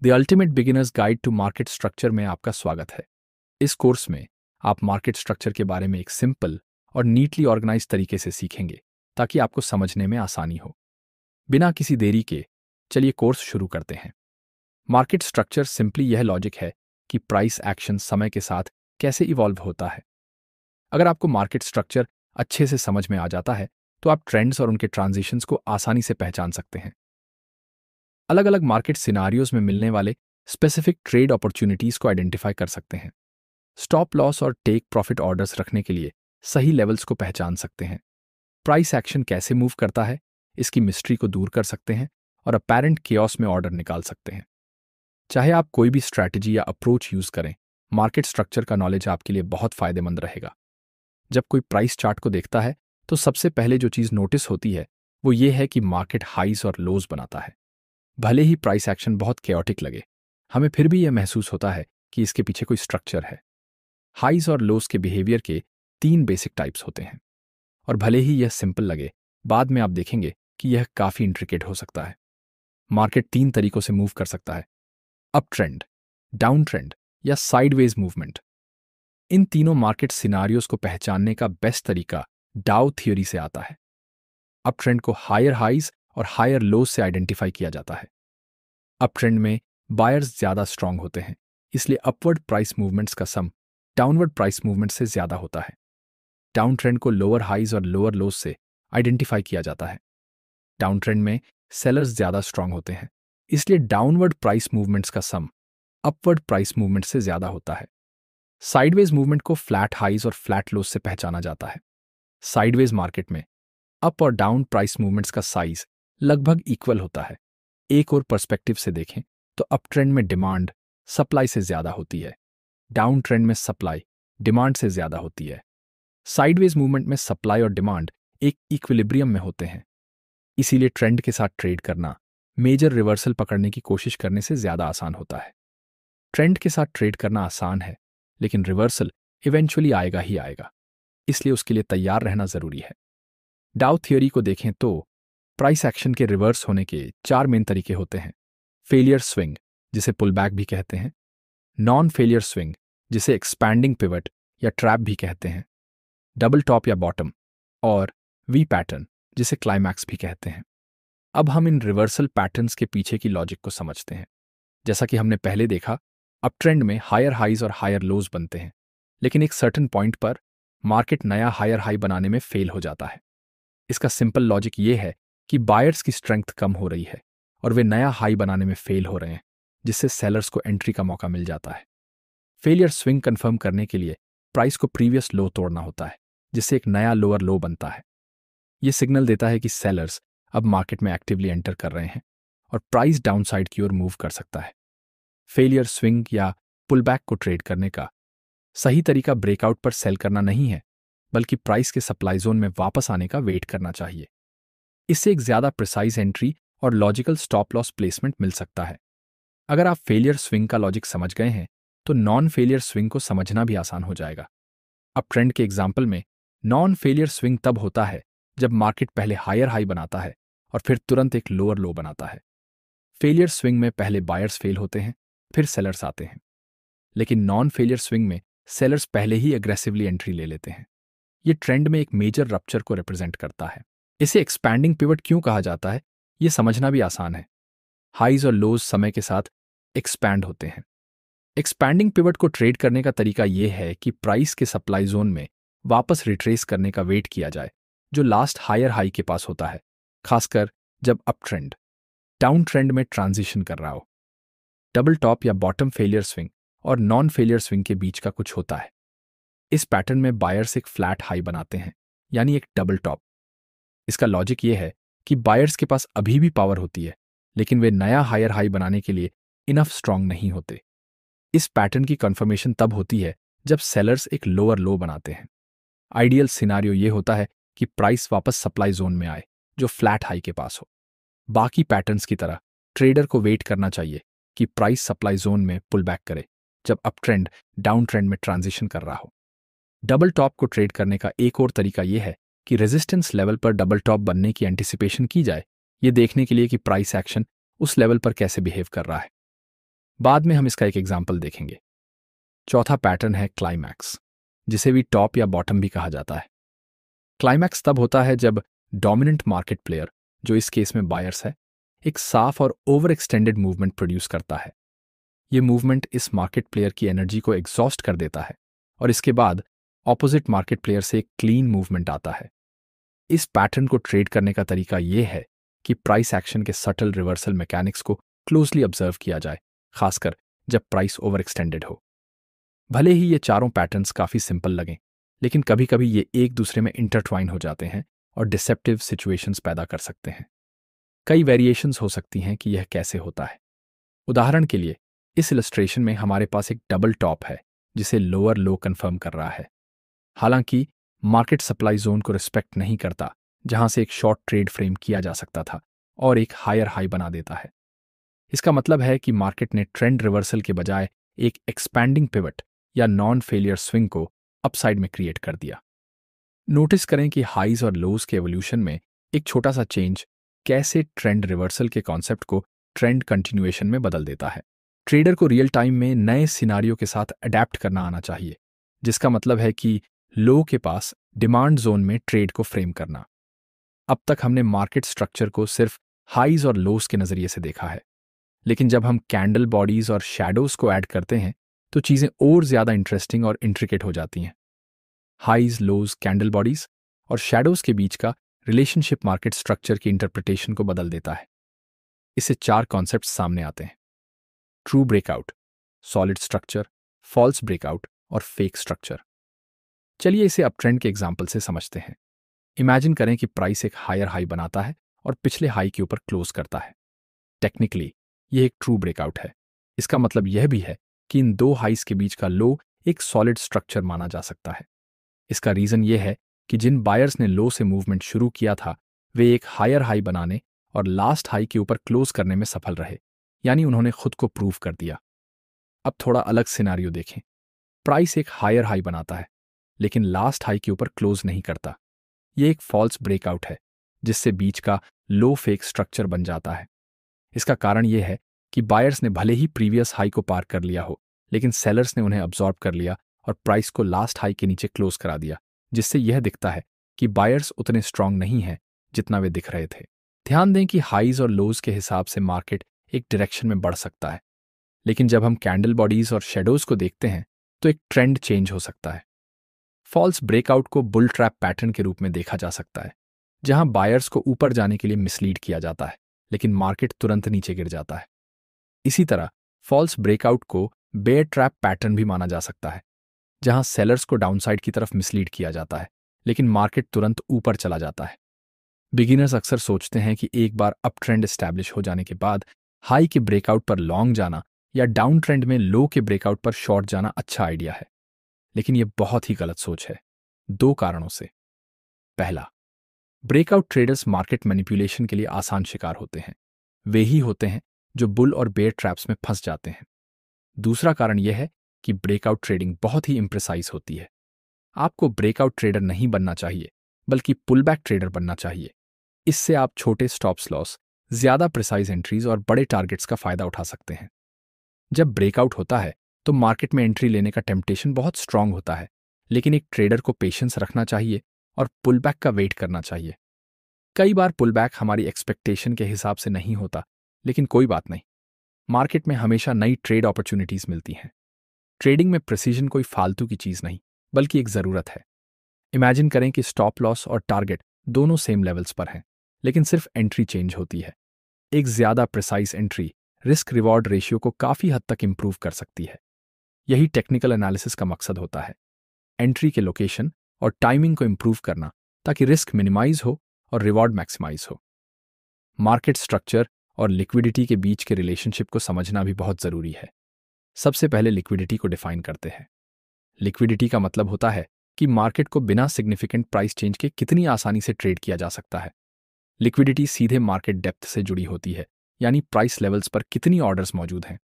The ultimate beginners guide to market structure में आपका स्वागत है। इस कोर्स में आप मार्केट स्ट्रक्चर के बारे में एक सिंपल और नीटली ऑर्गेनाइज तरीके से सीखेंगे ताकि आपको समझने में आसानी हो। बिना किसी देरी के चलिए कोर्स शुरू करते हैं। मार्केट स्ट्रक्चर सिंपली यह लॉजिक है कि प्राइस एक्शन समय के साथ कैसे इवॉल्व होता है। अगर आपको मार्केट स्ट्रक्चर अच्छे से समझ में आ जाता है तो आप ट्रेंड्स और उनके ट्रांजिशंस को आसानी से पहचान सकते हैं। अलग अलग मार्केट सिनारियोज में मिलने वाले स्पेसिफिक ट्रेड अपॉर्चुनिटीज को आइडेंटिफाई कर सकते हैं। स्टॉप लॉस और टेक प्रॉफिट ऑर्डर्स रखने के लिए सही लेवल्स को पहचान सकते हैं। प्राइस एक्शन कैसे मूव करता है इसकी मिस्ट्री को दूर कर सकते हैं और अपैरेंट केओस में ऑर्डर निकाल सकते हैं। चाहे आप कोई भी स्ट्रैटेजी या अप्रोच यूज करें, मार्केट स्ट्रक्चर का नॉलेज आपके लिए बहुत फायदेमंद रहेगा। जब कोई प्राइस चार्ट को देखता है तो सबसे पहले जो चीज नोटिस होती है वो ये है कि मार्केट हाईज और लोज बनाता है। भले ही प्राइस एक्शन बहुत केओटिक लगे, हमें फिर भी यह महसूस होता है कि इसके पीछे कोई स्ट्रक्चर है। हाईज और लोज के बिहेवियर के 3 बेसिक टाइप्स होते हैं और भले ही यह सिंपल लगे, बाद में आप देखेंगे कि यह काफी इंट्रिकेट हो सकता है। मार्केट 3 तरीकों से मूव कर सकता है: अप ट्रेंड, डाउन ट्रेंड या साइडवेज मूवमेंट। इन तीनों मार्केट सिनारियोज को पहचानने का बेस्ट तरीका डाउ थ्योरी से आता है। अप ट्रेंड को हायर हाईज और हायर लोज से आइडेंटिफाई किया जाता है। अप ट्रेंड में बायर्स ज्यादा स्ट्रांग होते हैं, इसलिए अपवर्ड प्राइस मूवमेंट्स का सम डाउनवर्ड प्राइस मूवमेंट से ज्यादा होता है। डाउन ट्रेंड को लोअर हाईज और लोअर लोज से आइडेंटिफाई किया जाता है। डाउन ट्रेंड में सेलर्स ज्यादा स्ट्रांग होते हैं, इसलिए डाउनवर्ड प्राइस मूवमेंट्स का सम अपवर्ड प्राइस मूवमेंट से ज्यादा होता है। साइडवेज मूवमेंट को फ्लैट हाईज और फ्लैट लोज से पहचाना जाता है। साइडवेज मार्केट में अप और डाउन प्राइस मूवमेंट्स का साइज लगभग इक्वल होता है। एक और पर्सपेक्टिव से देखें तो अप ट्रेंड में डिमांड सप्लाई से ज्यादा होती है, डाउन ट्रेंड में सप्लाई डिमांड से ज्यादा होती है। साइडवेज मूवमेंट में सप्लाई और डिमांड एक इक्विलिब्रियम में होते हैं, इसीलिए ट्रेंड के साथ ट्रेड करना मेजर रिवर्सल पकड़ने की कोशिश करने से ज्यादा आसान होता है। ट्रेंड के साथ ट्रेड करना आसान है, लेकिन रिवर्सल इवेंचुअली आएगा ही आएगा, इसलिए उसके लिए तैयार रहना जरूरी है। डाउ थ्योरी को देखें तो प्राइस एक्शन के रिवर्स होने के 4 मेन तरीके होते हैं: फेलियर स्विंग, जिसे पुल बैक भी कहते हैं; नॉन फेलियर स्विंग, जिसे एक्सपैंडिंग पिवट या ट्रैप भी कहते हैं; डबल टॉप या बॉटम; और वी पैटर्न, जिसे क्लाइमैक्स भी कहते हैं। अब हम इन रिवर्सल पैटर्न्स के पीछे की लॉजिक को समझते हैं। जैसा कि हमने पहले देखा, अप ट्रेंड में हायर हाईज और हायर लोज बनते हैं, लेकिन एक सर्टेन पॉइंट पर मार्केट नया हायर हाई बनाने में फेल हो जाता है। इसका सिंपल लॉजिक ये है कि बायर्स की स्ट्रेंथ कम हो रही है और वे नया हाई बनाने में फेल हो रहे हैं, जिससे सेलर्स को एंट्री का मौका मिल जाता है। फेलियर स्विंग कंफर्म करने के लिए प्राइस को प्रीवियस लो तोड़ना होता है, जिससे एक नया लोअर लो बनता है। यह सिग्नल देता है कि सेलर्स अब मार्केट में एक्टिवली एंटर कर रहे हैं और प्राइस डाउनसाइड की ओर मूव कर सकता है। फेलियर स्विंग या पुलबैक को ट्रेड करने का सही तरीका ब्रेकआउट पर सेल करना नहीं है, बल्कि प्राइस के सप्लाई जोन में वापस आने का वेट करना चाहिए। इससे एक ज्यादा प्रिसाइज एंट्री और लॉजिकल स्टॉप लॉस प्लेसमेंट मिल सकता है। अगर आप फेलियर स्विंग का लॉजिक समझ गए हैं तो नॉन फेलियर स्विंग को समझना भी आसान हो जाएगा। अब ट्रेंड के एग्जाम्पल में नॉन फेलियर स्विंग तब होता है जब मार्केट पहले हायर हाई बनाता है और फिर तुरंत एक लोअर लो बनाता है। फेलियर स्विंग में पहले बायर्स फेल होते हैं, फिर सेलर्स आते हैं, लेकिन नॉन फेलियर स्विंग में सेलर्स पहले ही एग्रेसिवली एंट्री ले लेते हैं। ये ट्रेंड में एक मेजर रप्चर को रिप्रेजेंट करता है। इसे एक्सपैंडिंग पिवट क्यों कहा जाता है, यह समझना भी आसान है। हाईज और लोज समय के साथ एक्सपैंड होते हैं। एक्सपैंडिंग पिवट को ट्रेड करने का तरीका यह है कि प्राइस के सप्लाई जोन में वापस रिट्रेस करने का वेट किया जाए, जो लास्ट हायर हाई के पास होता है, खासकर जब अप ट्रेंड डाउन ट्रेंड में ट्रांजिशन कर रहा हो। डबल टॉप या बॉटम फेलियर स्विंग और नॉन फेलियर स्विंग के बीच का कुछ होता है। इस पैटर्न में बायर्स एक फ्लैट हाई बनाते हैं, यानी एक डबल टॉप। इसका लॉजिक ये है कि बायर्स के पास अभी भी पावर होती है, लेकिन वे नया हायर हाई बनाने के लिए इनफ स्ट्रांग नहीं होते। इस पैटर्न की कंफर्मेशन तब होती है जब सेलर्स एक लोअर लो बनाते हैं। आइडियल सिनारियो ये होता है कि प्राइस वापस सप्लाई जोन में आए, जो फ्लैट हाई के पास हो। बाकी पैटर्न्स की तरह ट्रेडर को वेट करना चाहिए कि प्राइस सप्लाई जोन में पुल बैक करे जब अप ट्रेंड डाउन ट्रेंड में ट्रांजिशन कर रहा हो। डबल टॉप को ट्रेड करने का एक और तरीका यह है कि रेजिस्टेंस लेवल पर डबल टॉप बनने की एंटिसिपेशन की जाए, ये देखने के लिए कि प्राइस एक्शन उस लेवल पर कैसे बिहेव कर रहा है। बाद में हम इसका एक एग्जाम्पल देखेंगे। चौथा पैटर्न है क्लाइमैक्स, जिसे भी टॉप या बॉटम भी कहा जाता है। क्लाइमैक्स तब होता है जब डोमिनेंट मार्केट प्लेयर, जो इस केस में बायर्स है, एक साफ और ओवर एक्सटेंडेड मूवमेंट प्रोड्यूस करता है। ये मूवमेंट इस मार्केट प्लेयर की एनर्जी को एग्जॉस्ट कर देता है और इसके बाद ऑपोजिट मार्केट प्लेयर से एक क्लीन मूवमेंट आता है। इस पैटर्न को ट्रेड करने का तरीका यह है कि प्राइस एक्शन के सटल रिवर्सल मैकेनिक्स को क्लोजली ऑब्जर्व किया जाए, खासकर जब प्राइस ओवर एक्सटेंडेड हो। भले ही ये चारों पैटर्न्स काफी सिंपल लगें, लेकिन कभी कभी ये एक दूसरे में इंटरट्वाइन हो जाते हैं और डिसेप्टिव सिचुएशंस पैदा कर सकते हैं। कई वेरिएशंस हो सकती हैं कि यह कैसे होता है। उदाहरण के लिए, इस इलस्ट्रेशन में हमारे पास एक डबल टॉप है जिसे लोअर लो कंफर्म कर रहा है। हालांकि मार्केट सप्लाई जोन को रिस्पेक्ट नहीं करता, जहां से एक शॉर्ट ट्रेड फ्रेम किया जा सकता था, और एक हायर हाई बना देता है। इसका मतलब है कि मार्केट ने ट्रेंड रिवर्सल के बजाय एक एक्सपैंडिंग पिवट या नॉन फेलियर स्विंग को अपसाइड में क्रिएट कर दिया। नोटिस करें कि हाइज और लोज के एवोल्यूशन में एक छोटा सा चेंज कैसे ट्रेंड रिवर्सल के कॉन्सेप्ट को ट्रेंड कंटिन्यूएशन में बदल देता है। ट्रेडर को रियल टाइम में नए सिनारियो के साथ अडेप्ट करना आना चाहिए, जिसका मतलब है कि लो के पास डिमांड जोन में ट्रेड को फ्रेम करना। अब तक हमने मार्केट स्ट्रक्चर को सिर्फ हाइज और लोज के नजरिए से देखा है, लेकिन जब हम कैंडल बॉडीज और शैडोज को ऐड करते हैं तो चीजें और ज्यादा इंटरेस्टिंग और इंट्रिकेट हो जाती हैं। हाइज, लोज, कैंडल बॉडीज और शैडोज के बीच का रिलेशनशिप मार्केट स्ट्रक्चर की इंटरप्रिटेशन को बदल देता है। इससे चार कॉन्सेप्ट्स सामने आते हैं: true breakout, solid structure, false breakout और फेक स्ट्रक्चर। चलिए इसे अप ट्रेंड के एग्जाम्पल से समझते हैं। इमेजिन करें कि प्राइस एक हायर हाई बनाता है और पिछले हाई के ऊपर क्लोज करता है। टेक्निकली यह एक ट्रू ब्रेकआउट है। इसका मतलब यह भी है कि इन दो हाइज के बीच का लो एक सॉलिड स्ट्रक्चर माना जा सकता है। इसका रीजन यह है कि जिन बायर्स ने लो से मूवमेंट शुरू किया था, वे एक हायर हाई बनाने और लास्ट हाई के ऊपर क्लोज करने में सफल रहे, यानी उन्होंने खुद को प्रूव कर दिया। अब थोड़ा अलग सिनारियो देखें। प्राइस एक हायर हाई बनाता है, लेकिन लास्ट हाई के ऊपर क्लोज नहीं करता। यह एक फॉल्स ब्रेकआउट है, जिससे बीच का लो फेक स्ट्रक्चर बन जाता है। इसका कारण यह है कि बायर्स ने भले ही प्रीवियस हाई को पार कर लिया हो, लेकिन सेलर्स ने उन्हें अब्जॉर्ब कर लिया और प्राइस को लास्ट हाई के नीचे क्लोज करा दिया, जिससे यह दिखता है कि बायर्स उतने स्ट्रांग नहीं हैं जितना वे दिख रहे थे। ध्यान दें कि हाइज और लोज के हिसाब से मार्केट एक डायरेक्शन में बढ़ सकता है, लेकिन जब हम कैंडल बॉडीज और शेडोज को देखते हैं तो एक ट्रेंड चेंज हो सकता है। फॉल्स ब्रेकआउट को बुल ट्रैप पैटर्न के रूप में देखा जा सकता है, जहां बायर्स को ऊपर जाने के लिए मिसलीड किया जाता है, लेकिन मार्केट तुरंत नीचे गिर जाता है। इसी तरह फॉल्स ब्रेकआउट को बेयर ट्रैप पैटर्न भी माना जा सकता है, जहां सेलर्स को डाउनसाइड की तरफ मिसलीड किया जाता है, लेकिन मार्केट तुरंत ऊपर चला जाता है। बिगिनर्स अक्सर सोचते हैं कि एक बार अप ट्रेंड एस्टैब्लिश हो जाने के बाद हाई के ब्रेकआउट पर लॉन्ग जाना या डाउन ट्रेंड में लो के ब्रेकआउट पर शॉर्ट जाना अच्छा आइडिया है, लेकिन यह बहुत ही गलत सोच है, दो कारणों से। पहला, ब्रेकआउट ट्रेडर्स मार्केट मैनिपुलेशन के लिए आसान शिकार होते हैं। वे ही होते हैं जो बुल और बेयर ट्रैप्स में फंस जाते हैं। दूसरा कारण यह है कि ब्रेकआउट ट्रेडिंग बहुत ही इम्प्रिसाइज होती है। आपको ब्रेकआउट ट्रेडर नहीं बनना चाहिए, बल्कि पुलबैक ट्रेडर बनना चाहिए। इससे आप छोटे स्टॉप्स लॉस, ज्यादा प्रिसाइज एंट्रीज और बड़े टारगेट्स का फायदा उठा सकते हैं। जब ब्रेकआउट होता है तो मार्केट में एंट्री लेने का टेम्पटेशन बहुत स्ट्रांग होता है, लेकिन एक ट्रेडर को पेशेंस रखना चाहिए और पुलबैक का वेट करना चाहिए। कई बार पुलबैक हमारी एक्सपेक्टेशन के हिसाब से नहीं होता, लेकिन कोई बात नहीं, मार्केट में हमेशा नई ट्रेड अपॉर्चुनिटीज मिलती हैं। ट्रेडिंग में प्रिसीजन कोई फालतू की चीज नहीं, बल्कि एक जरूरत है। इमेजिन करें कि स्टॉप लॉस और टारगेट दोनों सेम लेवल्स पर हैं, लेकिन सिर्फ एंट्री चेंज होती है। एक ज्यादा precise entry risk reward ratio को काफी हद तक इंप्रूव कर सकती है। यही टेक्निकल एनालिसिस का मकसद होता है, एंट्री के लोकेशन और टाइमिंग को इंप्रूव करना, ताकि रिस्क मिनिमाइज हो और रिवॉर्ड मैक्सिमाइज हो। मार्केट स्ट्रक्चर और लिक्विडिटी के बीच के रिलेशनशिप को समझना भी बहुत जरूरी है। सबसे पहले लिक्विडिटी को डिफाइन करते हैं। लिक्विडिटी का मतलब होता है कि मार्केट को बिना सिग्निफिकेंट प्राइस चेंज के कितनी आसानी से ट्रेड किया जा सकता है। लिक्विडिटी सीधे मार्केट डेप्थ से जुड़ी होती है, यानी प्राइस लेवल्स पर कितनी ऑर्डर्स मौजूद हैं।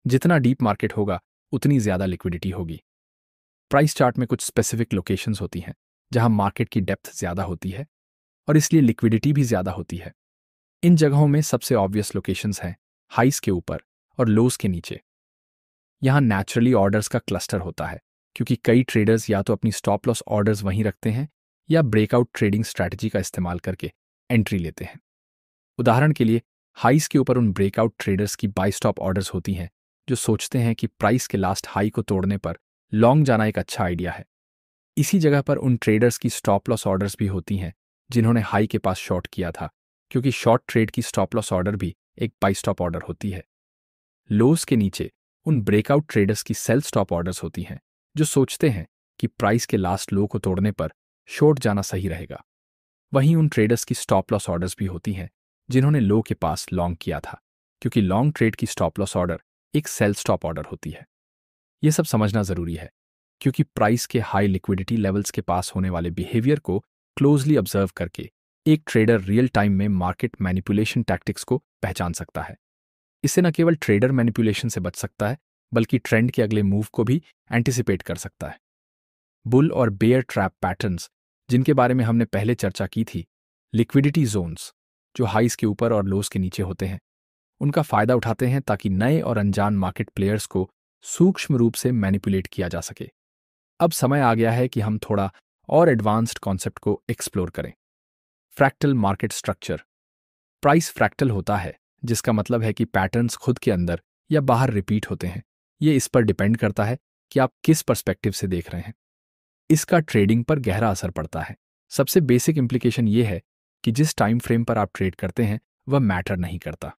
जितना डीप मार्केट होगा, उतनी ज्यादा लिक्विडिटी होगी। प्राइस चार्ट में कुछ स्पेसिफिक लोकेशंस होती हैं जहां मार्केट की डेप्थ ज्यादा होती है और इसलिए लिक्विडिटी भी ज्यादा होती है। इन जगहों में सबसे ऑब्वियस लोकेशंस हैं हाइस के ऊपर और लोस के नीचे, यहाँ नेचुरली ऑर्डर्स का क्लस्टर होता है, क्योंकि कई ट्रेडर्स या तो अपनी स्टॉप लॉस ऑर्डर्स वहीं रखते हैं या ब्रेकआउट ट्रेडिंग स्ट्रैटेजी का इस्तेमाल करके एंट्री लेते हैं। उदाहरण के लिए, हाइस के ऊपर उन ब्रेकआउट ट्रेडर्स की बाय स्टॉप ऑर्डर्स होती हैं जो सोचते हैं कि प्राइस के लास्ट हाई को तोड़ने पर लॉन्ग जाना एक अच्छा आइडिया है। इसी जगह पर उन ट्रेडर्स की स्टॉप लॉस ऑर्डर्स भी होती हैं जिन्होंने हाई के पास शॉर्ट किया था, क्योंकि शॉर्ट ट्रेड की स्टॉप लॉस ऑर्डर भी एक बाय स्टॉप ऑर्डर होती है। लोस के नीचे उन ब्रेकआउट ट्रेडर्स की सेल स्टॉप ऑर्डर्स होती हैं जो सोचते हैं कि प्राइस के लास्ट लो को तोड़ने पर शॉर्ट जाना सही रहेगा। वहीं उन ट्रेडर्स की स्टॉप लॉस ऑर्डर्स भी होती हैं जिन्होंने लो के पास लॉन्ग किया था, क्योंकि लॉन्ग ट्रेड की स्टॉप लॉस ऑर्डर एक सेल स्टॉप ऑर्डर होती है। यह सब समझना जरूरी है, क्योंकि प्राइस के हाई लिक्विडिटी लेवल्स के पास होने वाले बिहेवियर को क्लोजली ऑब्जर्व करके एक ट्रेडर रियल टाइम में मार्केट मैनिपुलेशन टैक्टिक्स को पहचान सकता है। इससे न केवल ट्रेडर मैनिपुलेशन से बच सकता है, बल्कि ट्रेंड के अगले मूव को भी एंटिसिपेट कर सकता है। बुल और बेयर ट्रैप पैटर्न्स, जिनके बारे में हमने पहले चर्चा की थी, लिक्विडिटी जोन्स जो हाइस के ऊपर और लोस के नीचे होते हैं, उनका फायदा उठाते हैं ताकि नए और अनजान मार्केट प्लेयर्स को सूक्ष्म रूप से मैनिपुलेट किया जा सके। अब समय आ गया है कि हम थोड़ा और एडवांस्ड कॉन्सेप्ट को एक्सप्लोर करें। Fractal market structure. Price fractal होता है, जिसका मतलब है कि पैटर्न्स खुद के अंदर या बाहर रिपीट होते हैं। ये इस पर डिपेंड करता है कि आप किस पर्सपेक्टिव से देख रहे हैं। इसका ट्रेडिंग पर गहरा असर पड़ता है। सबसे बेसिक इंप्लीकेशन ये है कि जिस टाइम फ्रेम पर आप ट्रेड करते हैं वह मैटर नहीं करता।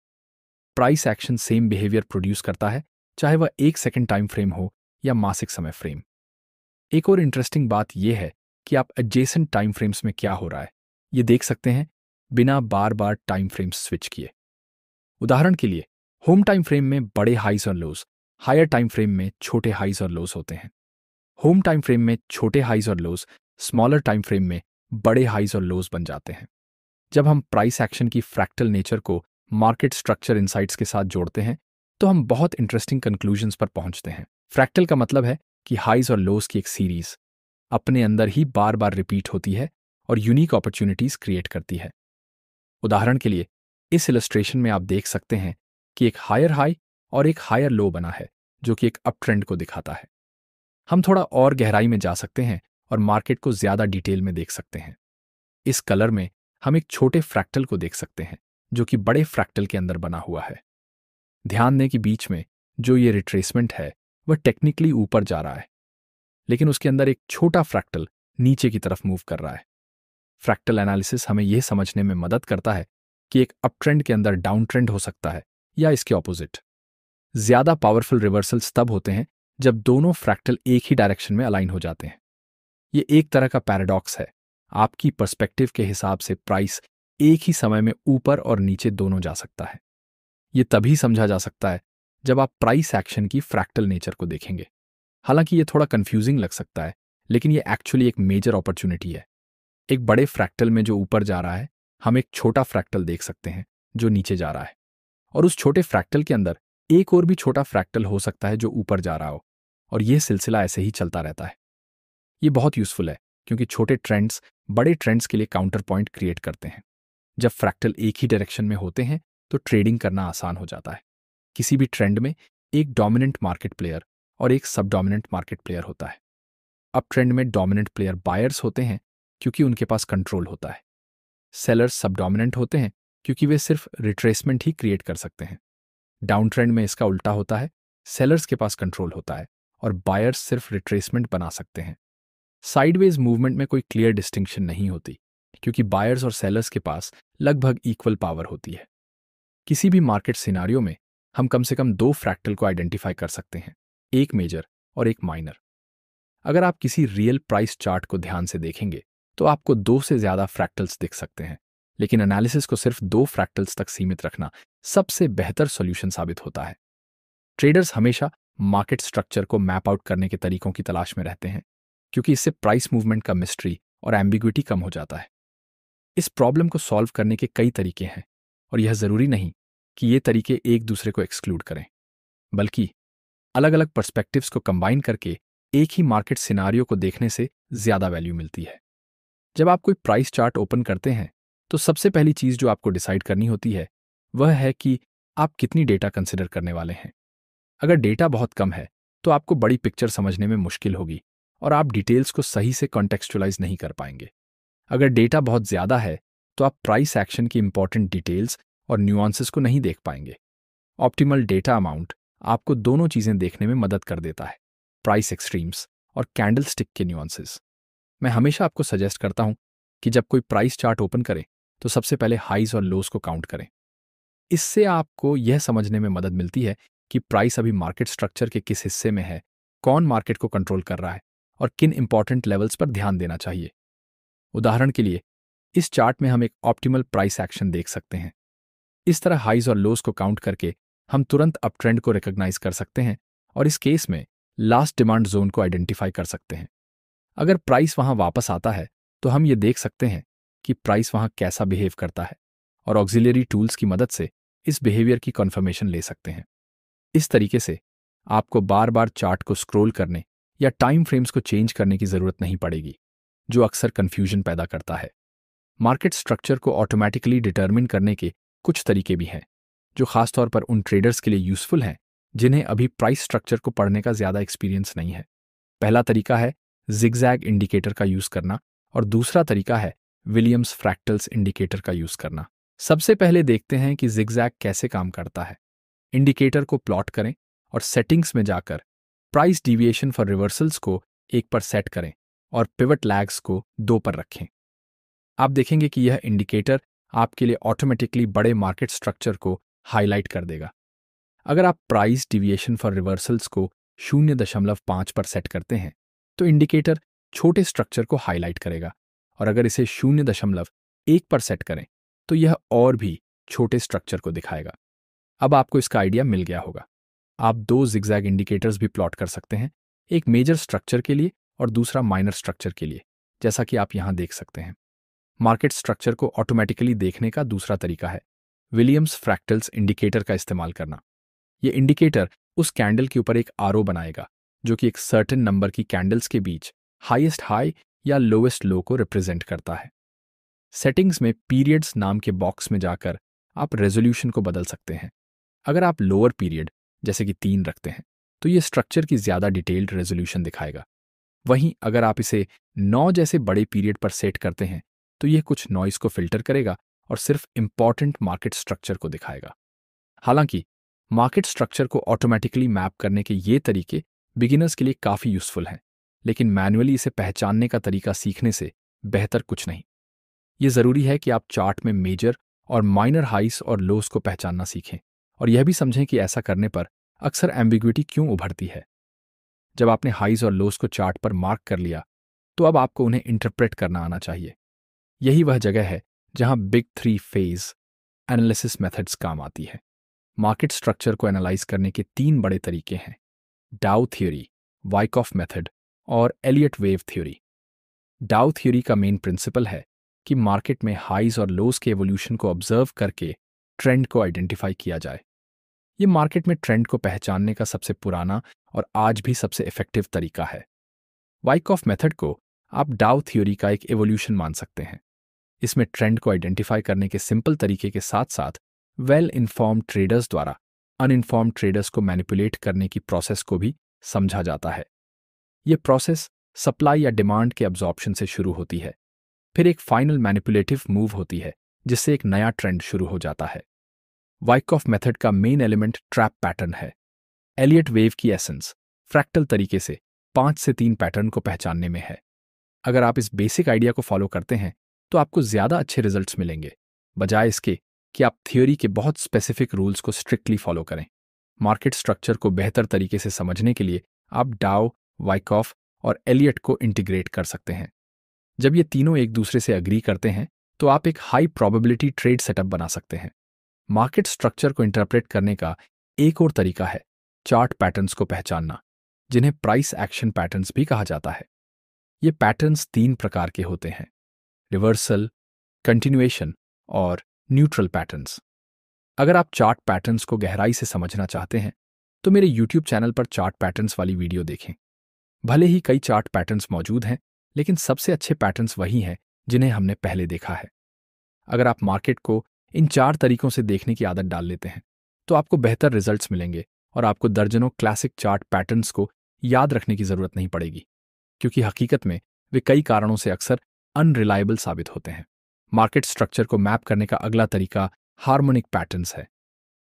Price action same behaviour produce करता है, चाहे वह 1 सेकंड टाइम फ्रेम हो या मासिक समय फ्रेम। एक और इंटरेस्टिंग बात यह है कि आप एडजेसेंट टाइम फ्रेम्स में क्या हो रहा है ये देख सकते हैं बिना बार बार टाइम फ्रेम्स स्विच किए। उदाहरण के लिए, होम टाइम फ्रेम में बड़े हाइज और लोज, हायर टाइम फ्रेम में छोटे हाइज और लोज होते हैं। होम टाइम फ्रेम में छोटे हाइज और लोज स्मॉलर टाइम फ्रेम में बड़े हाइज और लोज बन जाते हैं। जब हम प्राइस एक्शन की फ्रैक्टल नेचर को मार्केट स्ट्रक्चर इनसाइट्स के साथ जोड़ते हैं तो हम बहुत इंटरेस्टिंग कंक्लूजन्स पर पहुंचते हैं। फ्रैक्टल का मतलब है कि हाइज और लोज की एक सीरीज अपने अंदर ही बार बार रिपीट होती है और यूनिक अपॉर्चुनिटीज क्रिएट करती है। उदाहरण के लिए, इस इलस्ट्रेशन में आप देख सकते हैं कि एक हायर हाई और एक हायर लो बना है, जो कि एक अप ट्रेंड को दिखाता है। हम थोड़ा और गहराई में जा सकते हैं और मार्केट को ज्यादा डिटेल में देख सकते हैं। इस कलर में हम एक छोटे फ्रैक्टल को देख सकते हैं जो कि बड़े फ्रैक्टल के अंदर बना हुआ है। ध्यान दें कि बीच में जो ये रिट्रेसमेंट है वह टेक्निकली ऊपर जा रहा है, लेकिन उसके अंदर एक छोटा फ्रैक्टल नीचे की तरफ मूव कर रहा है। फ्रैक्टल एनालिसिस हमें यह समझने में मदद करता है कि एक अप ट्रेंड के अंदर डाउन ट्रेंड हो सकता है या इसके ऑपोजिट। ज्यादा पावरफुल रिवर्सल्स तब होते हैं जब दोनों फ्रैक्टल एक ही डायरेक्शन में अलाइन हो जाते हैं। ये एक तरह का पैराडॉक्स है। आपकी पर्सपेक्टिव के हिसाब से प्राइस एक ही समय में ऊपर और नीचे दोनों जा सकता है। ये तभी समझा जा सकता है जब आप प्राइस एक्शन की फ्रैक्टल नेचर को देखेंगे। हालांकि ये थोड़ा कंफ्यूजिंग लग सकता है, लेकिन ये एक्चुअली एक मेजर अपॉर्चुनिटी है। एक बड़े फ्रैक्टल में जो ऊपर जा रहा है, हम एक छोटा फ्रैक्टल देख सकते हैं जो नीचे जा रहा है, और उस छोटे फ्रैक्टल के अंदर एक और भी छोटा फ्रैक्टल हो सकता है जो ऊपर जा रहा हो, और यह सिलसिला ऐसे ही चलता रहता है। ये बहुत यूजफुल है क्योंकि छोटे ट्रेंड्स बड़े ट्रेंड्स के लिए काउंटर पॉइंट क्रिएट करते हैं। जब फ्रैक्टल एक ही डायरेक्शन में होते हैं तो ट्रेडिंग करना आसान हो जाता है। किसी भी ट्रेंड में एक डोमिनेंट मार्केट प्लेयर और एक सब डोमिनेंट मार्केट प्लेयर होता है। अप ट्रेंड में डोमिनेंट प्लेयर बायर्स होते हैं क्योंकि उनके पास कंट्रोल होता है। सेलर्स सब डोमिनेंट होते हैं क्योंकि वे सिर्फ रिट्रेसमेंट ही क्रिएट कर सकते हैं। डाउन ट्रेंड में इसका उल्टा होता है, सेलर्स के पास कंट्रोल होता है और बायर्स सिर्फ रिट्रेसमेंट बना सकते हैं। साइडवेज मूवमेंट में कोई क्लियर डिस्टिंक्शन नहीं होती क्योंकि बायर्स और सेलर्स के पास लगभग इक्वल पावर होती है। किसी भी मार्केट सिनारियो में हम कम से कम 2 फ्रैक्टल को आइडेंटिफाई कर सकते हैं, एक मेजर और एक माइनर। अगर आप किसी रियल प्राइस चार्ट को ध्यान से देखेंगे तो आपको 2 से ज्यादा फ्रैक्टल्स दिख सकते हैं, लेकिन एनालिसिस को सिर्फ 2 फ्रैक्टल्स तक सीमित रखना सबसे बेहतर सॉल्यूशन साबित होता है। ट्रेडर्स हमेशा मार्केट स्ट्रक्चर को मैप आउट करने के तरीकों की तलाश में रहते हैं क्योंकि इससे प्राइस मूवमेंट का मिस्ट्री और एम्बिग्विटी कम हो जाता है। इस प्रॉब्लम को सॉल्व करने के कई तरीके हैं और यह जरूरी नहीं कि ये तरीके एक दूसरे को एक्सक्लूड करें, बल्कि अलग अलग पर्सपेक्टिव्स को कंबाइन करके एक ही मार्केट सिनारियो को देखने से ज्यादा वैल्यू मिलती है। जब आप कोई प्राइस चार्ट ओपन करते हैं तो सबसे पहली चीज जो आपको डिसाइड करनी होती है वह है कि आप कितनी डेटा कंसिडर करने वाले हैं। अगर डेटा बहुत कम है तो आपको बड़ी पिक्चर समझने में मुश्किल होगी और आप डिटेल्स को सही से कॉन्टेक्चुअलाइज नहीं कर पाएंगे। अगर डेटा बहुत ज़्यादा है तो आप प्राइस एक्शन की इंपॉर्टेंट डिटेल्स और न्यूआंसेस को नहीं देख पाएंगे। ऑप्टिमल डेटा अमाउंट आपको दोनों चीज़ें देखने में मदद कर देता है, प्राइस एक्सट्रीम्स और कैंडलस्टिक के न्यूआंसेस। मैं हमेशा आपको सजेस्ट करता हूं कि जब कोई प्राइस चार्ट ओपन करें तो सबसे पहले हाइज और लोस को काउंट करें। इससे आपको यह समझने में मदद मिलती है कि प्राइस अभी मार्केट स्ट्रक्चर के किस हिस्से में है, कौन मार्केट को कंट्रोल कर रहा है और किन इंपॉर्टेंट लेवल्स पर ध्यान देना चाहिए। उदाहरण के लिए इस चार्ट में हम एक ऑप्टिमल प्राइस एक्शन देख सकते हैं। इस तरह हाइज और लोस को काउंट करके हम तुरंत अप ट्रेंड को रिकॉग्नाइज कर सकते हैं और इस केस में लास्ट डिमांड जोन को आइडेंटिफाई कर सकते हैं। अगर प्राइस वहां वापस आता है तो हम ये देख सकते हैं कि प्राइस वहां कैसा बिहेव करता है और ऑक्सिलरी टूल्स की मदद से इस बिहेवियर की कन्फर्मेशन ले सकते हैं। इस तरीके से आपको बार बार चार्ट को स्क्रॉल करने या टाइम फ्रेम्स को चेंज करने की जरूरत नहीं पड़ेगी, जो अक्सर कन्फ्यूजन पैदा करता है। मार्केट स्ट्रक्चर को ऑटोमेटिकली डिटर्मिन करने के कुछ तरीके भी हैं, जो खासतौर पर उन ट्रेडर्स के लिए यूजफुल हैं जिन्हें अभी प्राइस स्ट्रक्चर को पढ़ने का ज्यादा एक्सपीरियंस नहीं है। पहला तरीका है जिगजैग इंडिकेटर का यूज करना और दूसरा तरीका है विलियम्स फ्रैक्टल्स इंडिकेटर का यूज करना। सबसे पहले देखते हैं कि जिगजैग कैसे काम करता है। इंडिकेटर को प्लॉट करें और सेटिंग्स में जाकर प्राइस डिविएशन फॉर रिवर्सल्स को 1 पर सेट करें और पिवट लैग्स को 2 पर रखें। आप देखेंगे कि यह इंडिकेटर आपके लिए ऑटोमेटिकली बड़े मार्केट स्ट्रक्चर को हाईलाइट कर देगा। अगर आप प्राइस डिविएशन फॉर रिवर्सल्स को 0.5 पर सेट करते हैं तो इंडिकेटर छोटे स्ट्रक्चर को हाईलाइट करेगा और अगर इसे 0.1 पर सेट करें तो यह और भी छोटे स्ट्रक्चर को दिखाएगा। अब आपको इसका आइडिया मिल गया होगा। आप 2 जिगजैग इंडिकेटर्स भी प्लॉट कर सकते हैं, एक मेजर स्ट्रक्चर के लिए और दूसरा माइनर स्ट्रक्चर के लिए, जैसा कि आप यहां देख सकते हैं। मार्केट स्ट्रक्चर को ऑटोमेटिकली देखने का दूसरा तरीका है विलियम्स फ्रैक्टल्स इंडिकेटर का इस्तेमाल करना। यह इंडिकेटर उस कैंडल के ऊपर एक आरो बनाएगा जो कि एक सर्टेन नंबर की कैंडल्स के बीच हाईएस्ट हाई या लोएस्ट लो को रिप्रेजेंट करता है। सेटिंग्स में पीरियड्स नाम के बॉक्स में जाकर आप रेजोल्यूशन को बदल सकते हैं। अगर आप लोअर पीरियड जैसे कि 3 रखते हैं तो ये स्ट्रक्चर की ज्यादा डिटेल्ड रेजोल्यूशन दिखाएगा। वहीं अगर आप इसे 9 जैसे बड़े पीरियड पर सेट करते हैं तो यह कुछ नॉइस को फिल्टर करेगा और सिर्फ इंपॉर्टेंट मार्केट स्ट्रक्चर को दिखाएगा। हालांकि मार्केट स्ट्रक्चर को ऑटोमेटिकली मैप करने के ये तरीके बिगिनर्स के लिए काफी यूजफुल हैं, लेकिन मैन्युअली इसे पहचानने का तरीका सीखने से बेहतर कुछ नहीं। ये जरूरी है कि आप चार्ट में मेजर और माइनर हाइस और लोस को पहचानना सीखें और यह भी समझें कि ऐसा करने पर अक्सर एम्बिग्विटी क्यों उभरती है। जब आपने हाइस और लोस को चार्ट पर मार्क कर लिया तो अब आपको उन्हें इंटरप्रेट करना आना चाहिए। यही वह जगह है जहां बिग 3 फेज एनालिसिस मेथड्स काम आती है। मार्केट स्ट्रक्चर को एनालाइज करने के 3 बड़े तरीके हैं, डाउ थ्योरी, वाइकॉफ मेथड और Elliott wave theory. Dow theory का मेन प्रिंसिपल है कि मार्केट में हाइज और लोस के एवोल्यूशन को ऑब्जर्व करके ट्रेंड को आइडेंटिफाई किया जाए। ये मार्केट में ट्रेंड को पहचानने का सबसे पुराना और आज भी सबसे इफेक्टिव तरीका है। वाइकॉफ मेथड को आप डाउ थ्योरी का एक एवोल्यूशन मान सकते हैं। इसमें ट्रेंड को आइडेंटिफाई करने के सिंपल तरीके के साथ साथ वेल इन्फॉर्म्ड ट्रेडर्स द्वारा अनइन्फॉर्म्ड ट्रेडर्स को मैनिपुलेट करने की प्रोसेस को भी समझा जाता है। यह प्रोसेस सप्लाई या डिमांड के अब्जॉर्प्शन से शुरू होती है, फिर एक फाइनल मैनिपुलेटिव मूव होती है जिससे एक नया ट्रेंड शुरू हो जाता है। वाइकॉफ मेथड का मेन एलिमेंट ट्रैप पैटर्न है। एलियट वेव की एसेंस फ्रैक्टल तरीके से 5 से 3 पैटर्न को पहचानने में है। अगर आप इस बेसिक आइडिया को फॉलो करते हैं तो आपको ज्यादा अच्छे रिजल्ट्स मिलेंगे, बजाय इसके कि आप थ्योरी के बहुत स्पेसिफिक रूल्स को स्ट्रिक्टली फॉलो करें। मार्केट स्ट्रक्चर को बेहतर तरीके से समझने के लिए आप डाउ, वाइकॉफ और एलियट को इंटीग्रेट कर सकते हैं। जब ये तीनों एक दूसरे से अग्री करते हैं तो आप एक हाई प्रोबेबिलिटी ट्रेड सेटअप बना सकते हैं। मार्केट स्ट्रक्चर को इंटरप्रेट करने का एक और तरीका है चार्ट पैटर्न्स को पहचानना, जिन्हें प्राइस एक्शन पैटर्न्स भी कहा जाता है। ये पैटर्न्स 3 प्रकार के होते हैं, रिवर्सल, कंटिन्यूएशन और न्यूट्रल पैटर्न्स। अगर आप चार्ट पैटर्न्स को गहराई से समझना चाहते हैं तो मेरे YouTube चैनल पर चार्ट पैटर्न्स वाली वीडियो देखें। भले ही कई चार्ट पैटर्न्स मौजूद हैं, लेकिन सबसे अच्छे पैटर्न्स वही हैं जिन्हें हमने पहले देखा है। अगर आप मार्केट को इन 4 तरीकों से देखने की आदत डाल लेते हैं तो आपको बेहतर रिजल्ट्स मिलेंगे और आपको दर्जनों क्लासिक चार्ट पैटर्न्स को याद रखने की जरूरत नहीं पड़ेगी, क्योंकि हकीकत में वे कई कारणों से अक्सर अनरिलायबल साबित होते हैं। मार्केट स्ट्रक्चर को मैप करने का अगला तरीका हार्मोनिक पैटर्न्स है।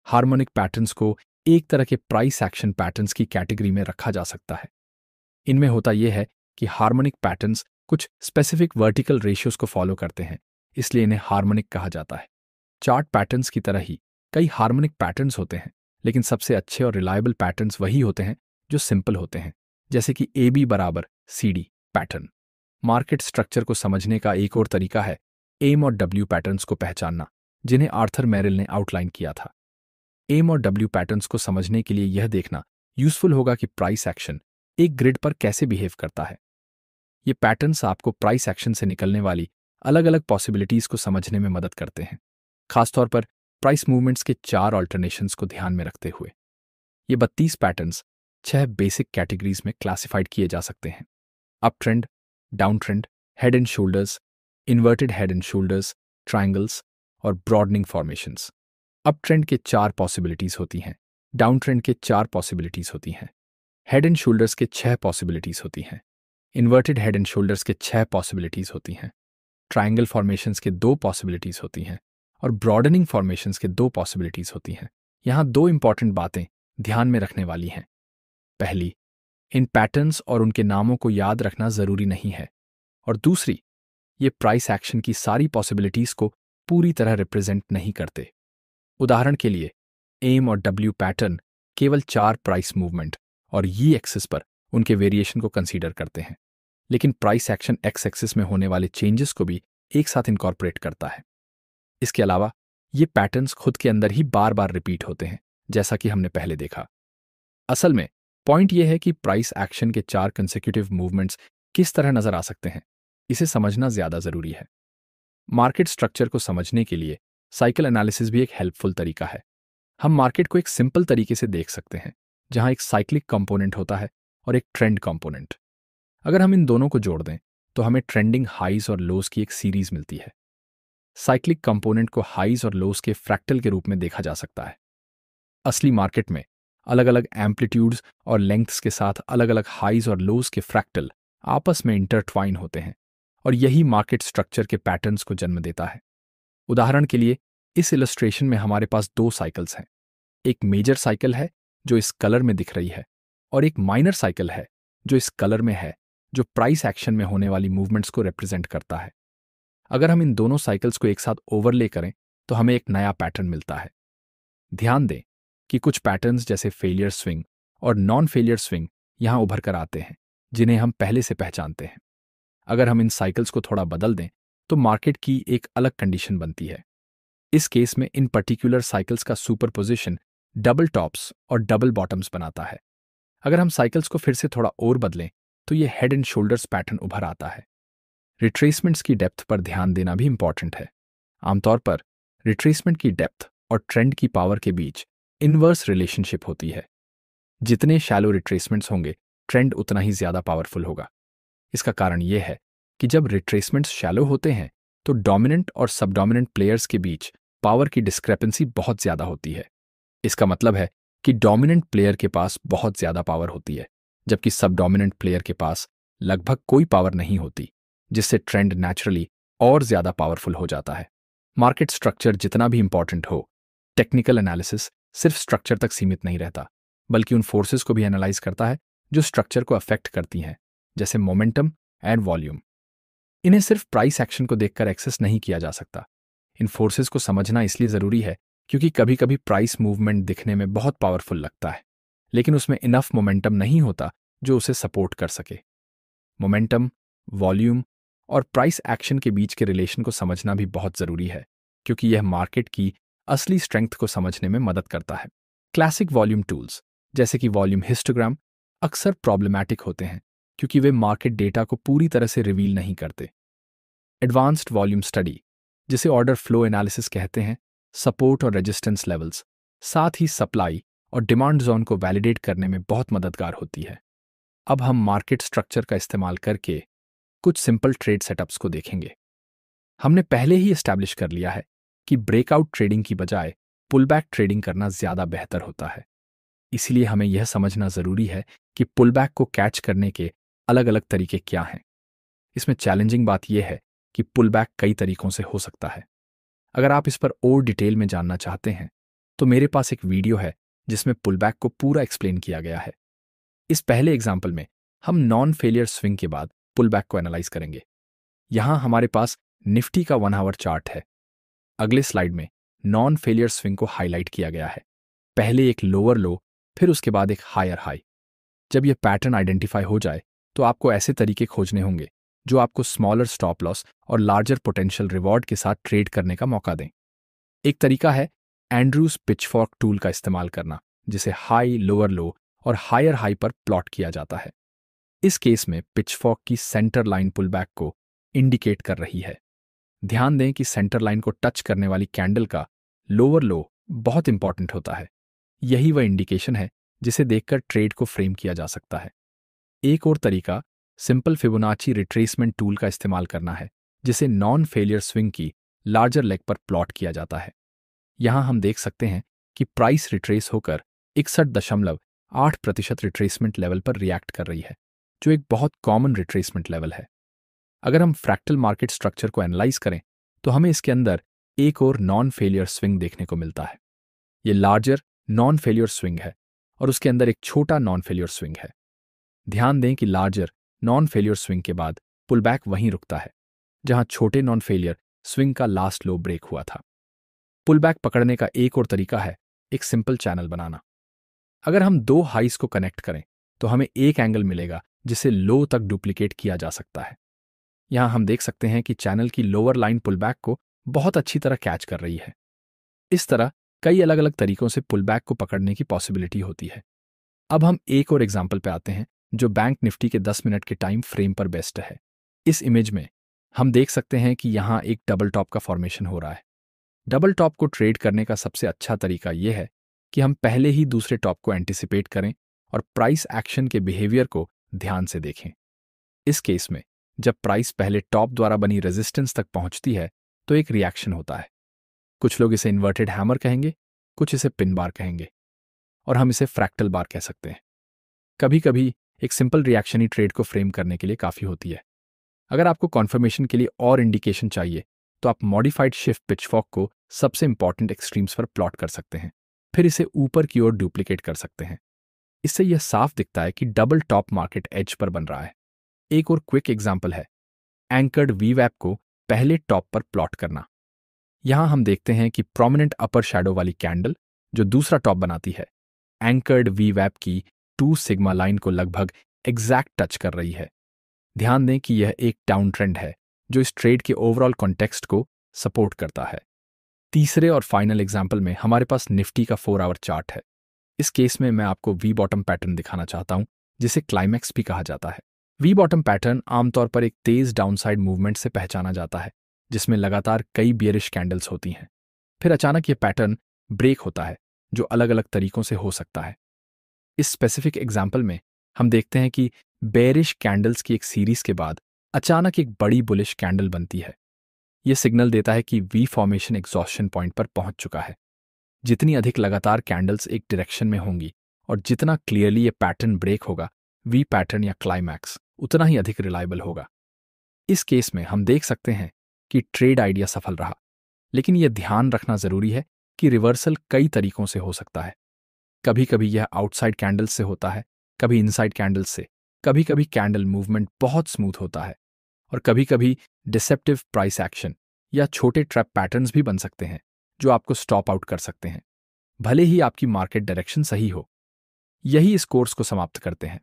हार्मोनिक पैटर्न्स को एक तरह के प्राइस एक्शन पैटर्न्स की कैटेगरी में रखा जा सकता है। इनमें होता यह है कि हार्मोनिक पैटर्न्स कुछ स्पेसिफिक वर्टिकल रेशियोज को फॉलो करते हैं, इसलिए इन्हें हार्मोनिक कहा जाता है। चार्ट पैटर्न्स की तरह ही कई हार्मोनिक पैटर्न्स होते हैं, लेकिन सबसे अच्छे और रिलायबल पैटर्न्स वही होते हैं जो सिंपल होते हैं, जैसे कि AB बराबर CD पैटर्न। मार्केट स्ट्रक्चर को समझने का एक और तरीका है एम और W पैटर्न्स को पहचानना, जिन्हें आर्थर मेरिल ने आउटलाइन किया था। एम और W पैटर्न्स को समझने के लिए यह देखना यूजफुल होगा कि प्राइस एक्शन एक ग्रिड पर कैसे बिहेव करता है। ये पैटर्न्स आपको प्राइस एक्शन से निकलने वाली अलग अलग पॉसिबिलिटीज को समझने में मदद करते हैं, खासतौर पर प्राइस मूवमेंट्स के 4 ऑल्टरनेशंस को ध्यान में रखते हुए। ये 32 पैटर्न्स 6 बेसिक कैटेगरीज में क्लासिफाइड किए जा सकते हैं: up trend, down trend, head and shoulders, inverted head and shoulders, triangles और ब्रॉडनिंग फॉर्मेशंस। अप ट्रेंड के 4 पॉसिबिलिटीज होती हैं, डाउन ट्रेंड के 4 पॉसिबिलिटीज होती हैं, हेड एंड शोल्डर्स के 6 पॉसिबिलिटीज होती हैं, इन्वर्टेड हेड एंड शोल्डर्स के 6 पॉसिबिलिटीज होती हैं, ट्रायंगल फॉर्मेशंस के 2 पॉसिबिलिटीज होती हैं और ब्रॉडनिंग फॉर्मेशंस के 2 पॉसिबिलिटीज होती हैं। यहाँ 2 इंपॉर्टेंट बातें ध्यान में रखने वाली हैं। पहली, इन पैटर्न्स और उनके नामों को याद रखना जरूरी नहीं है, और दूसरी, ये प्राइस एक्शन की सारी पॉसिबिलिटीज को पूरी तरह रिप्रेजेंट नहीं करते। उदाहरण के लिए, एम और W पैटर्न केवल 4 प्राइस मूवमेंट और Y एक्सिस पर उनके वेरिएशन को कंसीडर करते हैं, लेकिन प्राइस एक्शन X एक्सिस में होने वाले चेंजेस को भी एक साथ इनकॉर्पोरेट करता है। इसके अलावा ये पैटर्न्स खुद के अंदर ही बार बार रिपीट होते हैं, जैसा कि हमने पहले देखा। असल में पॉइंट यह है कि प्राइस एक्शन के 4 कंसेक्यूटिव मूवमेंट्स किस तरह नजर आ सकते हैं, इसे समझना ज्यादा जरूरी है। मार्केट स्ट्रक्चर को समझने के लिए साइकिल एनालिसिस भी एक हेल्पफुल तरीका है। हम मार्केट को एक सिंपल तरीके से देख सकते हैं, जहां एक साइक्लिक कंपोनेंट होता है और एक ट्रेंड कंपोनेंट। अगर हम इन दोनों को जोड़ दें तो हमें ट्रेंडिंग हाइज और लोज की एक सीरीज मिलती है। साइक्लिक कंपोनेंट को हाइज और लोज के फ्रैक्टल के रूप में देखा जा सकता है। असली मार्केट में अलग अलग एम्पलीट्यूड्स और लेंथ्स के साथ अलग अलग हाइज और लोज के फ्रैक्टल आपस में इंटरट्वाइन होते हैं, और यही मार्केट स्ट्रक्चर के पैटर्न्स को जन्म देता है। उदाहरण के लिए, इस इलस्ट्रेशन में हमारे पास 2 साइकिल्स हैं। एक मेजर साइकिल है जो इस कलर में दिख रही है, और एक माइनर साइकिल है जो इस कलर में है, जो प्राइस एक्शन में होने वाली मूवमेंट्स को रिप्रेजेंट करता है। अगर हम इन दोनों साइकिल्स को एक साथ ओवरले करें तो हमें एक नया पैटर्न मिलता है। ध्यान दें कि कुछ पैटर्न्स जैसे फेलियर स्विंग और नॉन फेलियर स्विंग यहां उभर कर आते हैं, जिन्हें हम पहले से पहचानते हैं। अगर हम इन साइकिल्स को थोड़ा बदल दें तो मार्केट की एक अलग कंडीशन बनती है। इस केस में इन पर्टिकुलर साइकिल्स का सुपरपोजिशन डबल टॉप्स और डबल बॉटम्स बनाता है। अगर हम साइकिल्स को फिर से थोड़ा और बदलें तो ये हेड एंड शोल्डर्स पैटर्न उभर आता है। रिट्रेसमेंट्स की डेप्थ पर ध्यान देना भी इंपॉर्टेंट है। आमतौर पर रिट्रेसमेंट की डेप्थ और ट्रेंड की पावर के बीच इनवर्स रिलेशनशिप होती है। जितने शैलो रिट्रेसमेंट्स होंगे, ट्रेंड उतना ही ज्यादा पावरफुल होगा। इसका कारण यह है कि जब रिट्रेसमेंट्स शैलो होते हैं तो डोमिनेंट और सबडोमिनेंट प्लेयर्स के बीच पावर की डिस्क्रेपेंसी बहुत ज्यादा होती है। इसका मतलब है कि डोमिनेंट प्लेयर के पास बहुत ज्यादा पावर होती है, जबकि सबडोमिनेंट प्लेयर के पास लगभग कोई पावर नहीं होती, जिससे ट्रेंड नेचुरली और ज्यादा पावरफुल हो जाता है। मार्केट स्ट्रक्चर जितना भी इंपॉर्टेंट हो, टेक्निकल एनालिसिस सिर्फ स्ट्रक्चर तक सीमित नहीं रहता, बल्कि उन फोर्सेस को भी एनालाइज करता है जो स्ट्रक्चर को अफेक्ट करती हैं, जैसे मोमेंटम एंड वॉल्यूम। इन्हें सिर्फ प्राइस एक्शन को देखकर एक्सेस नहीं किया जा सकता। इन फोर्सेस को समझना इसलिए जरूरी है क्योंकि कभी कभी प्राइस मूवमेंट दिखने में बहुत पावरफुल लगता है, लेकिन उसमें इनफ मोमेंटम नहीं होता जो उसे सपोर्ट कर सके। मोमेंटम, वॉल्यूम और प्राइस एक्शन के बीच के रिलेशन को समझना भी बहुत जरूरी है, क्योंकि यह मार्केट की असली स्ट्रेंथ को समझने में मदद करता है। क्लासिक वॉल्यूम टूल्स जैसे कि वॉल्यूम हिस्टोग्राम अक्सर प्रॉब्लमैटिक होते हैं क्योंकि वे मार्केट डेटा को पूरी तरह से रिवील नहीं करते। एडवांस्ड वॉल्यूम स्टडी, जिसे ऑर्डर फ्लो एनालिसिस कहते हैं, सपोर्ट और रेजिस्टेंस लेवल्स, साथ ही सप्लाई और डिमांड जोन को वैलिडेट करने में बहुत मददगार होती है। अब हम मार्केट स्ट्रक्चर का इस्तेमाल करके कुछ सिंपल ट्रेड सेटअप्स को देखेंगे। हमने पहले ही एस्टैब्लिश कर लिया है कि ब्रेकआउट ट्रेडिंग की बजाय पुलबैक ट्रेडिंग करना ज्यादा बेहतर होता है। इसीलिए हमें यह समझना ज़रूरी है कि पुलबैक को कैच करने के अलग अलग तरीके क्या हैं। इसमें चैलेंजिंग बात यह है कि पुलबैक कई तरीकों से हो सकता है। अगर आप इस पर और डिटेल में जानना चाहते हैं तो मेरे पास एक वीडियो है जिसमें पुलबैक को पूरा एक्सप्लेन किया गया है। इस पहले एग्जाम्पल में हम नॉन फेलियर स्विंग के बाद पुलबैक को एनालाइज करेंगे। यहां हमारे पास निफ्टी का 1 आवर चार्ट है। अगले स्लाइड में नॉन फेलियर स्विंग को हाईलाइट किया गया है। पहले एक लोअर लो, फिर उसके बाद एक हायर हाई। जब यह पैटर्न आइडेंटिफाई हो जाए तो आपको ऐसे तरीके खोजने होंगे जो आपको स्मॉलर स्टॉप लॉस और लार्जर पोटेंशियल रिवॉर्ड के साथ ट्रेड करने का मौका दें। एक तरीका है एंड्रूज पिचफॉर्क टूल का इस्तेमाल करना, जिसे हाई, लोअर लो और हायर हाई पर प्लॉट किया जाता है। इस केस में पिचफॉर्क की सेंटर लाइन पुलबैक को इंडिकेट कर रही है। ध्यान दें कि सेंटर लाइन को टच करने वाली कैंडल का लोअर लो बहुत इंपॉर्टेंट होता है। यही वह इंडिकेशन है जिसे देखकर ट्रेड को फ्रेम किया जा सकता है। एक और तरीका सिंपल फिबोनाची रिट्रेसमेंट टूल का इस्तेमाल करना है, जिसे नॉन फेलियर स्विंग की लार्जर लेग पर प्लॉट किया जाता है। यहां हम देख सकते हैं कि प्राइस रिट्रेस होकर 61.8% रिट्रेसमेंट लेवल पर रिएक्ट कर रही है, जो एक बहुत कॉमन रिट्रेसमेंट लेवल है। अगर हम फ्रैक्टल मार्केट स्ट्रक्चर को एनालाइज करें तो हमें इसके अंदर एक और नॉन फेलियर स्विंग देखने को मिलता है। ये लार्जर नॉन फेलियर स्विंग है और उसके अंदर एक छोटा नॉन फेलियर स्विंग है। ध्यान दें कि लार्जर नॉन फेलियर स्विंग के बाद पुलबैक वहीं रुकता है जहां छोटे नॉन फेलियर स्विंग का लास्ट लो ब्रेक हुआ था। पुलबैक पकड़ने का एक और तरीका है एक सिंपल चैनल बनाना। अगर हम दो हाइस को कनेक्ट करें तो हमें एक एंगल मिलेगा जिसे लो तक डुप्लीकेट किया जा सकता है। यहां हम देख सकते हैं कि चैनल की लोअर लाइन पुलबैक को बहुत अच्छी तरह कैच कर रही है। इस तरह कई अलग अलग तरीकों से पुलबैक को पकड़ने की पॉसिबिलिटी होती है। अब हम एक और एग्जाम्पल पे आते हैं जो बैंक निफ्टी के 10 मिनट के टाइम फ्रेम पर बेस्ड है। इस इमेज में हम देख सकते हैं कि यहां एक डबल टॉप का फॉर्मेशन हो रहा है। डबल टॉप को ट्रेड करने का सबसे अच्छा तरीका यह है कि हम पहले ही दूसरे टॉप को एंटिसिपेट करें और प्राइस एक्शन के बिहेवियर को ध्यान से देखें। इस केस में जब प्राइस पहले टॉप द्वारा बनी रेजिस्टेंस तक पहुंचती है तो एक रिएक्शन होता है। कुछ लोग इसे इन्वर्टेड हैमर कहेंगे, कुछ इसे पिन बार कहेंगे और हम इसे फ्रैक्टल बार कह सकते हैं। कभी कभी एक सिंपल रिएक्शन ही ट्रेड को फ्रेम करने के लिए काफी होती है। अगर आपको कॉन्फर्मेशन के लिए और इंडिकेशन चाहिए तो आप मॉडिफाइड शिफ्ट पिचफॉर्क को सबसे इंपॉर्टेंट एक्सट्रीम्स पर प्लॉट कर सकते हैं, फिर इसे ऊपर की ओर डुप्लीकेट कर सकते हैं। इससे यह साफ दिखता है कि double top market as per बन रहा है। एक और क्विक एग्जाम्पल है एंकर्ड वीवैप को पहले टॉप पर प्लॉट करना। यहां हम देखते हैं कि प्रोमिनेंट अपर शैडो वाली कैंडल जो दूसरा टॉप बनाती है एंकर्ड वीवैप की 2 सिग्मा लाइन को लगभग एग्जैक्ट टच कर रही है। ध्यान दें कि यह एक डाउन ट्रेंड है जो इस ट्रेड के ओवरऑल कॉन्टेक्स्ट को सपोर्ट करता है। तीसरे और फाइनल एग्जाम्पल में हमारे पास निफ्टी का 4 आवर चार्ट है। इस केस में मैं आपको वी बॉटम पैटर्न दिखाना चाहता हूं, जिसे क्लाइमैक्स भी कहा जाता है। वी बॉटम पैटर्न आमतौर पर एक तेज डाउनसाइड मूवमेंट से पहचाना जाता है, जिसमें लगातार कई बियरिश कैंडल्स होती हैं। फिर अचानक यह पैटर्न ब्रेक होता है, जो अलग अलग तरीकों से हो सकता है। इस स्पेसिफिक एग्जाम्पल में हम देखते हैं कि बेरिश कैंडल्स की एक सीरीज के बाद अचानक एक बड़ी बुलिश कैंडल बनती है। यह सिग्नल देता है कि वी फॉर्मेशन एग्जॉस्शन पॉइंट पर पहुंच चुका है। जितनी अधिक लगातार कैंडल्स एक डायरेक्शन में होंगी और जितना क्लियरली ये पैटर्न ब्रेक होगा, वी पैटर्न या क्लाइमैक्स उतना ही अधिक रिलायबल होगा। इस केस में हम देख सकते हैं कि ट्रेड आइडिया सफल रहा, लेकिन यह ध्यान रखना जरूरी है कि रिवर्सल कई तरीकों से हो सकता है। कभी कभी यह आउटसाइड कैंडल्स से होता है, कभी इनसाइड कैंडल्स से, कभी कभी कैंडल मूवमेंट बहुत स्मूथ होता है और कभी कभी डिसेप्टिव प्राइस एक्शन या छोटे ट्रैप पैटर्न्स भी बन सकते हैं जो आपको स्टॉप आउट कर सकते हैं, भले ही आपकी मार्केट डायरेक्शन सही हो। यही इस कोर्स को समाप्त करते हैं।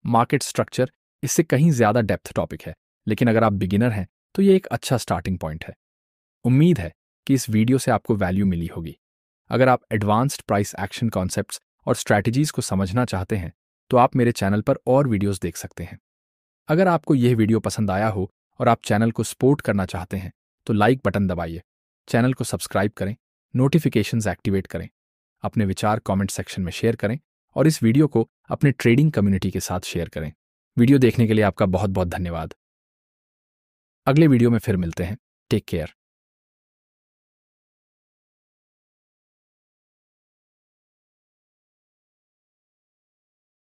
मार्केट स्ट्रक्चर इससे कहीं ज्यादा डेप्थ टॉपिक है, लेकिन अगर आप बिगिनर हैं तो यह एक अच्छा स्टार्टिंग पॉइंट है। उम्मीद है कि इस वीडियो से आपको वैल्यू मिली होगी। अगर आप एडवांस्ड प्राइस एक्शन कॉन्सेप्ट्स और स्ट्रैटेजीज को समझना चाहते हैं तो आप मेरे चैनल पर और वीडियोस देख सकते हैं। अगर आपको यह वीडियो पसंद आया हो और आप चैनल को सपोर्ट करना चाहते हैं तो लाइक बटन दबाइए, चैनल को सब्सक्राइब करें, नोटिफिकेशंस एक्टिवेट करें, अपने विचार कमेंट सेक्शन में शेयर करें और इस वीडियो को अपने ट्रेडिंग कम्युनिटी के साथ शेयर करें। वीडियो देखने के लिए आपका बहुत बहुत धन्यवाद। अगले वीडियो में फिर मिलते हैं। Take care.